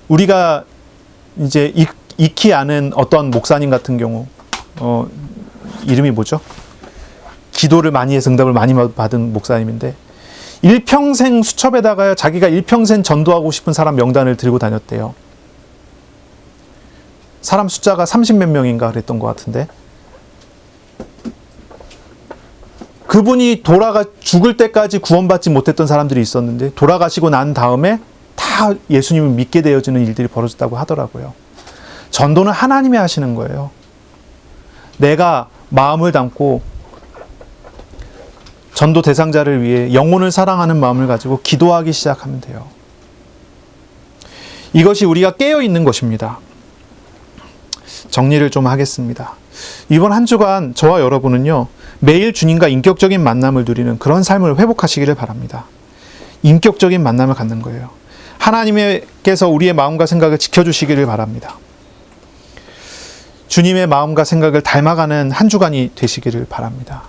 우리가 이제 익히 아는 어떤 목사님 같은 경우, 이름이 뭐죠? 기도를 많이 해서 응답을 많이 받은 목사님인데, 일평생 수첩에다가 자기가 일평생 전도하고 싶은 사람 명단을 들고 다녔대요. 사람 숫자가 30몇 명인가 그랬던 것 같은데, 그분이 죽을 때까지 구원받지 못했던 사람들이 있었는데, 돌아가시고 난 다음에 다 예수님을 믿게 되어지는 일들이 벌어졌다고 하더라고요. 전도는 하나님이 하시는 거예요. 내가 마음을 담고 전도 대상자를 위해 영혼을 사랑하는 마음을 가지고 기도하기 시작하면 돼요. 이것이 우리가 깨어 있는 것입니다. 정리를 좀 하겠습니다. 이번 한 주간 저와 여러분은요, 매일 주님과 인격적인 만남을 누리는 그런 삶을 회복하시기를 바랍니다. 인격적인 만남을 갖는 거예요. 하나님께서 우리의 마음과 생각을 지켜주시기를 바랍니다. 주님의 마음과 생각을 닮아가는 한 주간이 되시기를 바랍니다.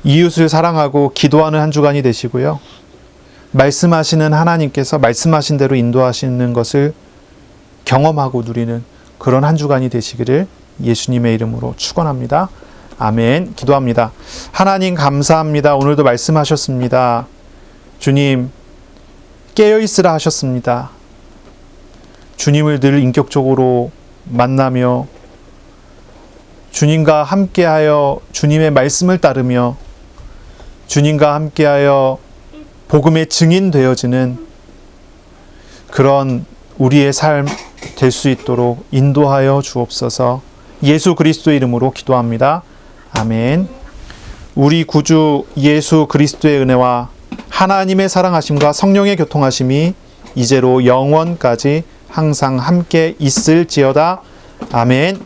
이웃을 사랑하고 기도하는 한 주간이 되시고요. 말씀하시는 하나님께서 말씀하신 대로 인도하시는 것을 경험하고 누리는 그런 한 주간이 되시기를 예수님의 이름으로 축원합니다. 아멘. 기도합니다. 하나님 감사합니다. 오늘도 말씀하셨습니다. 주님, 깨어있으라 하셨습니다. 주님을 늘 인격적으로 만나며 주님과 함께하여 주님의 말씀을 따르며 주님과 함께하여 복음의 증인 되어지는 그런 우리의 삶 될 수 있도록 인도하여 주옵소서. 예수 그리스도의 이름으로 기도합니다. 아멘. 우리 구주 예수 그리스도의 은혜와 하나님의 사랑하심과 성령의 교통하심이 이제로 영원까지 항상 함께 있을지어다. 아멘.